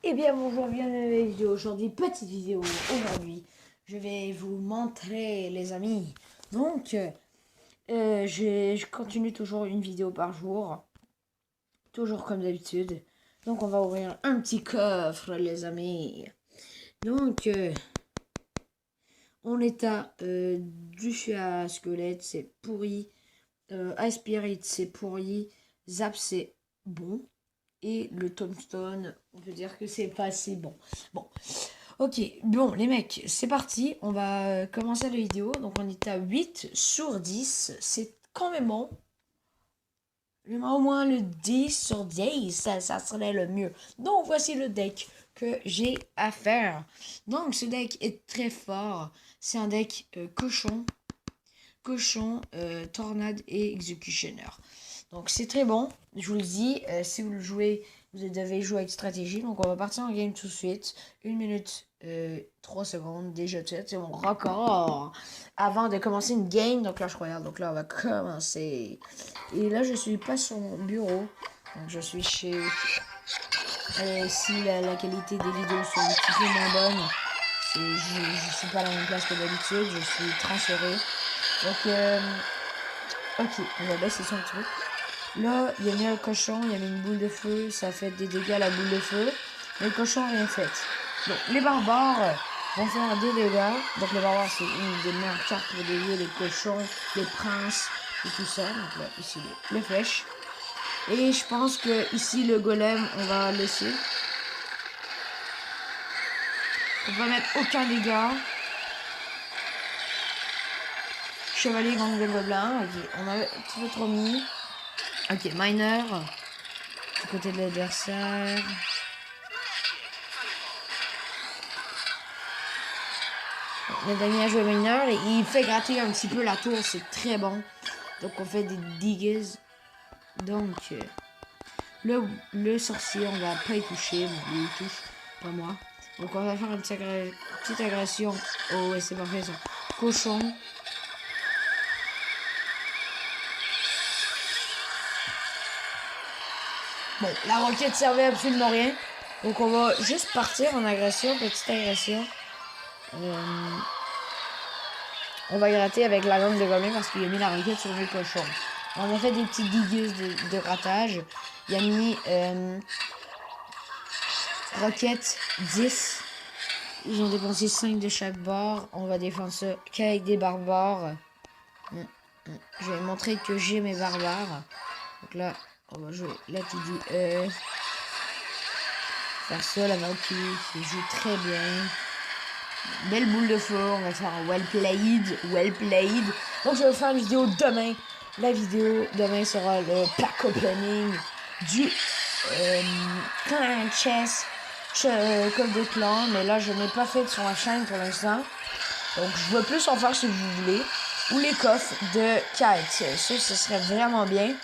Eh bien bonjour, bienvenue à la vidéo aujourd'hui, petite vidéo aujourd'hui. Je vais vous montrer les amis. Donc, je continue toujours une vidéo par jour. Toujours comme d'habitude. Donc on va ouvrir un petit coffre les amis. Donc, on est à du à squelette, c'est pourri. Ice Spirit, c'est pourri. Zap, c'est bon. Et le tombstone, on peut dire que c'est pas assez bon. Bon, ok, bon les mecs, c'est parti. On va commencer la vidéo. Donc on est à 8 sur 10. C'est quand même bon. J'aimerais au moins le 10 sur 10. Ça serait le mieux. Donc voici le deck que j'ai à faire. Donc ce deck est très fort. C'est un deck cochon, tornade et executioner. Donc c'est très bon, je vous le dis, si vous le jouez, vous devez jouer avec stratégie. Donc on va partir en game tout de suite. 1 minute 3 secondes, déjà tout de suite, c'est mon record. Avant de commencer une game, donc là je regarde, donc là on va commencer. Et là je suis pas sur mon bureau, donc je suis chez... si la qualité des vidéos sont un petit peu moins bonne, je suis pas à la même place que d'habitude, je suis transféré. Donc ok, on va baisser son truc. Là, il a mis un cochon, il a mis une boule de feu, ça fait des dégâts à la boule de feu. Mais le cochon n'a rien fait. Donc, les barbares vont faire 2 dégâts. Donc, les barbares, c'est une des meilleures cartes pour dévier les cochons, les princes et tout ça. Donc, là, ici, les flèches. Et je pense que ici, le golem, on va laisser. On va mettre aucun dégât. Chevalier, gang de gobelins. Ok, on a un petit peu trop mis. Ok, miner. Du côté de l'adversaire. Notre ami a joué miner et il fait gratter un petit peu la tour, c'est très bon. Donc on fait des digues. Donc le sorcier, on va pas y toucher, mais il touche, pas moi. Donc on va faire une petite agression. Oh ouais, c'est parfait ça. Cochon. Bon, la roquette servait absolument rien. Donc on va juste partir en agression, petite agression. On va gratter avec la langue de gobelin parce qu'il a mis la roquette sur le cochon. On a fait des petites digues de grattage. Il a mis roquette 10. Ils ont dépensé 5 de chaque bord. On va défendre ça qu'avec des barbares. Je vais montrer que j'ai mes barbares. Donc là, on va jouer la TD. Faire ça, la Valkyrie qui joue très bien. Belle boule de feu, on va faire un well played. Donc je vais vous faire une vidéo demain. La vidéo demain sera le pack opening du clan chess Call de Clan. Mais là je n'ai pas fait sur ma chaîne pour l'instant. Donc je veux plus en faire si vous voulez. Ou les coffres de Kite. Ça, ce serait vraiment bien.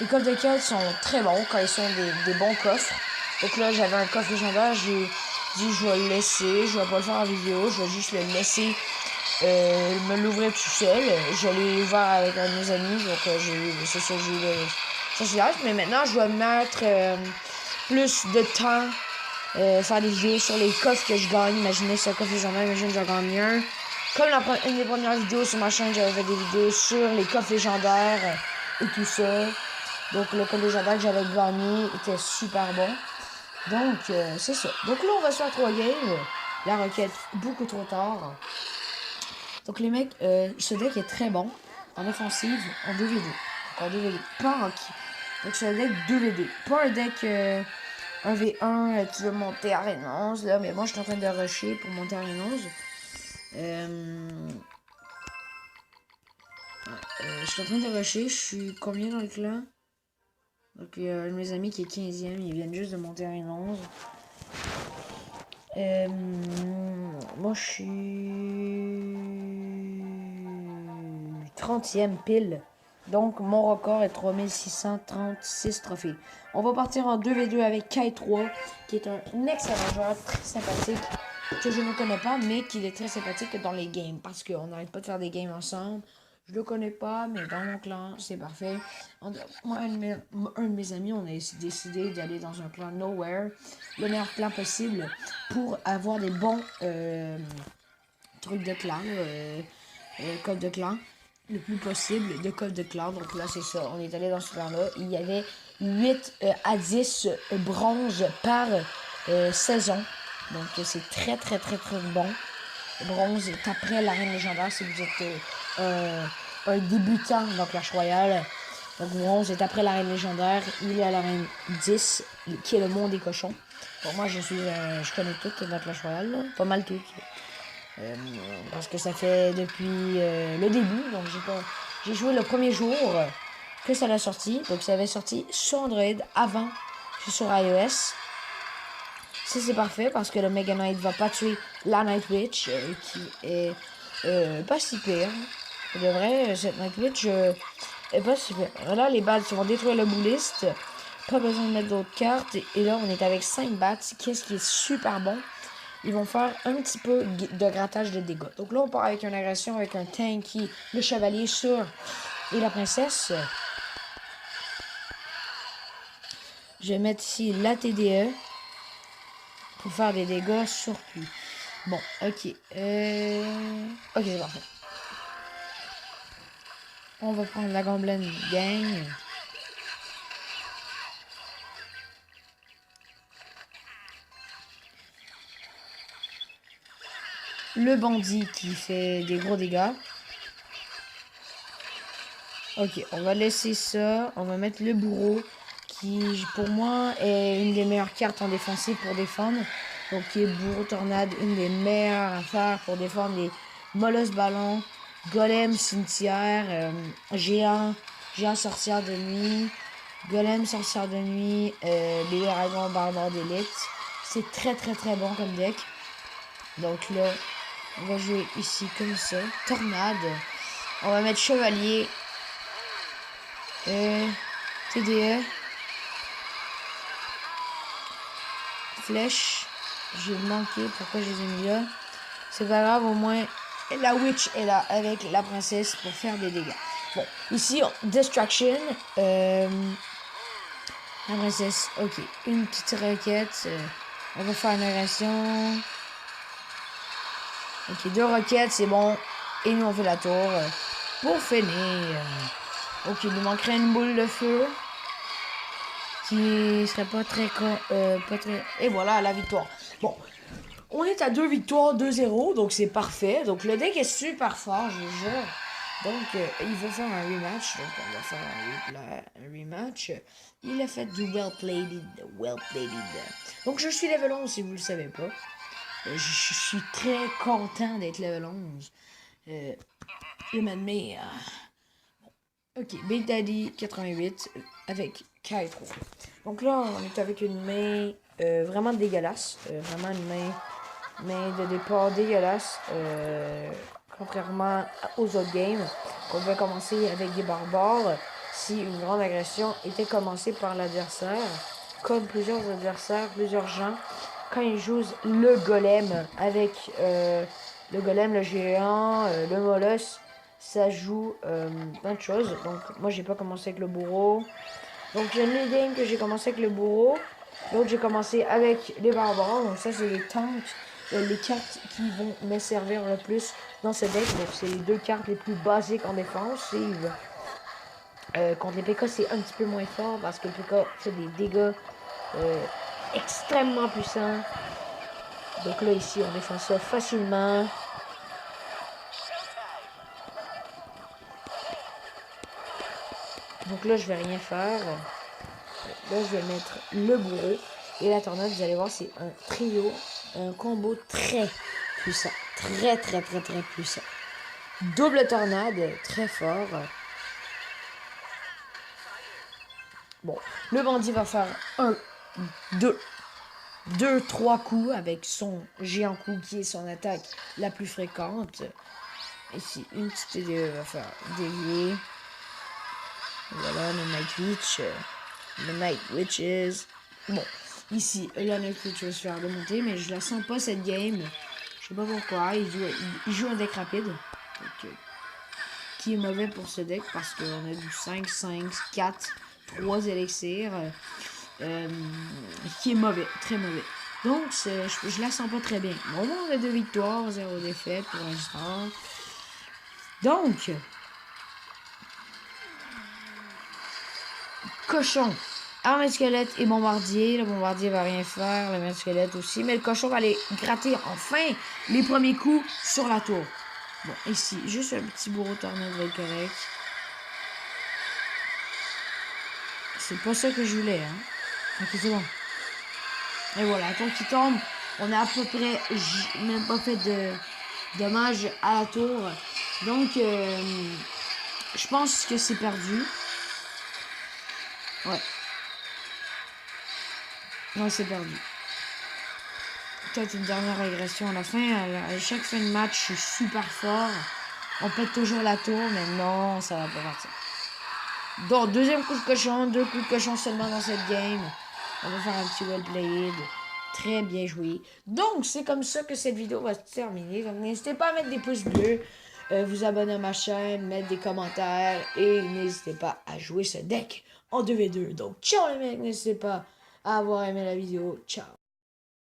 Les coffres de Kite sont très bons quand ils sont des bons coffres. Donc là j'avais un coffre légendaire, j'ai dit je vais le laisser, je vais pas le faire en vidéo, je vais juste le laisser me l'ouvrir tout seul. Je l'ai ouvert avec un de mes amis, donc c'est ça, j'ai eu ça c'est live. Mais maintenant je vais mettre plus de temps faire des vidéos sur les coffres que je gagne. Imaginez ce coffre légendaire, imagine j'en gagne un. Comme une des premières vidéos sur ma chaîne, j'avais fait des vidéos sur les coffres légendaires et tout ça. Donc le coffre légendaire que j'avais gagné était super bon. Donc, c'est ça. Donc là, on va se faire 3 games. La requête, beaucoup trop tard. Donc, les mecs, ce deck est très bon. En offensive, en 2v2. Donc, en 2v2. Pas en qui. Donc, c'est un deck 2v2. Pas un deck 1v1, tu veux monter à Arène 11, là. Mais moi, je suis en train de rusher pour monter à Arène 11. Je suis en train de rusher. Je suis combien dans le clan? Donc, il y a un de mes amis qui est 15e. Ils viennent juste de monter à Arène 11. Moi je suis 30e pile. Donc mon record est 3636 trophées. On va partir en 2v2 avec Kai3, qui est un excellent joueur, très sympathique, que je ne connais pas, mais qui est très sympathique dans les games. Parce qu'on n'arrête pas de faire des games ensemble. Je le connais pas, mais dans mon clan, c'est parfait. Moi, un de mes amis, on a décidé d'aller dans un clan Nowhere, le meilleur clan possible, pour avoir des bons trucs de clan, code de clan, le plus possible de code de clan. Donc là, c'est ça. On est allé dans ce clan-là. Il y avait 8 à 10 bronzes par saison. Donc c'est très, très, très, très bon. Bronze est après l'arène légendaire si vous êtes un débutant dans Clash Royale. Donc bronze est après l'arène légendaire. Il est à l'arène 10 qui est le monde des cochons. Pour moi, je connais toutes dans Clash Royale, là. Pas mal toutes. Parce que ça fait depuis le début. Donc j'ai joué le premier jour que ça l'a sorti. Donc ça avait sorti sur Android avant que sur iOS. Ça c'est parfait parce que le Mega Knight va pas tuer la Night Witch qui est pas si pire. De vrai, cette Night Witch est pas si pire. Là, les bats vont détruire le bouliste. Pas besoin de mettre d'autres cartes. Et là, on est avec 5 bats. Qu'est-ce qui est super bon. Ils vont faire un petit peu de grattage de dégâts. Donc là, on part avec une agression avec un tanky, le chevalier sur et la princesse. Je vais mettre ici la TDE pour faire des dégâts sur lui. Bon, ok. Ok, c'est parfait. On va prendre la Gamblen Gang. Le bandit qui fait des gros dégâts. Ok, on va laisser ça. On va mettre le bourreau qui, pour moi, est une des meilleures cartes en défensive pour défendre. Donc, qui est bourreau tornade, une des meilleures affaires pour défendre les molosses ballons, golem cimetière, géant sorcière de nuit, golem sorcière de nuit, bébé dragon barbare d'élite. C'est très très très bon comme deck. Donc là, on va jouer ici comme ça. Tornade. On va mettre chevalier. TDE. Flèche. J'ai manqué. Pourquoi je les ai mis là? C'est pas grave, au moins la witch est là avec la princesse pour faire des dégâts. Bon, ici, Distraction. La princesse, ok. Une petite requête. On va faire une agression. Ok, 2 roquettes, c'est bon. Et nous, on fait la tour pour finir. Ok, il nous manquerait une boule de feu. Qui serait pas très... Et voilà, la victoire. Bon, on est à 2 victoires, 2-0. Donc, c'est parfait. Donc, le deck est super fort, je vous jure. Donc, il va faire un rematch. Donc, on va faire un rematch. Il a fait du well-played. Donc, je suis level 11, si vous le savez pas. Je suis très content d'être level 11. Je m'admire. Bon. Ok, Big Daddy 88 avec K3. Donc là, on est avec une main vraiment dégueulasse. Vraiment une main de départ dégueulasse. Contrairement aux autres games, on va commencer avec des barbares. Si une grande agression était commencée par l'adversaire, comme plusieurs adversaires, plusieurs gens, quand ils jouent le golem avec le golem, le géant, le molosse, ça joue plein de choses. Donc moi j'ai pas commencé avec le bourreau. Donc j'ai une game que j'ai commencé avec le bourreau. L'autre j'ai commencé avec les barbares. Donc ça c'est les tanks, les cartes qui vont me servir le plus dans ce deck. Donc c'est les 2 cartes les plus basiques en défense. Contre les PK c'est un petit peu moins fort parce que le PK fait des dégâts extrêmement puissant. Donc là ici on défend ça facilement. Donc là je vais rien faire. Là je vais mettre le bourreau et la tornade. Vous allez voir c'est un trio, un combo très puissant. Très très très très puissant. Double tornade, très fort. Bon, le bandit va faire 1, 2, 3 coups avec son géant coup qui est son attaque la plus fréquente. Ici, une petite TDE va faire dévier. Voilà, le Night Witch. Le Night Witches. Bon, ici, la Night Witch va se faire démonter, mais je la sens pas cette game. Je sais pas pourquoi. Il joue un deck rapide. Donc, qui est mauvais pour ce deck parce qu'on a du 5, 5, 4, 3 élixirs. Qui est mauvais, très mauvais. Donc, je la sens pas très bien. Bon, on a 2 victoires, 0 défaites pour l'instant. Donc, cochon, arme squelette et bombardier. Le bombardier va rien faire, le maître squelette aussi. Mais le cochon va aller gratter enfin les premiers coups sur la tour. Bon, ici, juste un petit bourreau tornade va être correct. C'est pas ça que je voulais, hein. Ok, c'est bon. Et voilà, la tour qui tombe. On a à peu près même pas fait de dommage à la tour. Donc, je pense que c'est perdu. Ouais. Ouais, c'est perdu. Peut-être une dernière régression à la fin. À chaque fin de match, je suis super fort. On pète toujours la tour, mais non, ça va pas partir. Donc, deuxième coup de cochon, 2 coups de cochon seulement dans cette game. On va faire un petit well played. Très bien joué. Donc, c'est comme ça que cette vidéo va se terminer. Donc, n'hésitez pas à mettre des pouces bleus, vous abonner à ma chaîne, mettre des commentaires et n'hésitez pas à jouer ce deck en 2v2. Donc, ciao les mecs, n'hésitez pas à avoir aimé la vidéo. Ciao.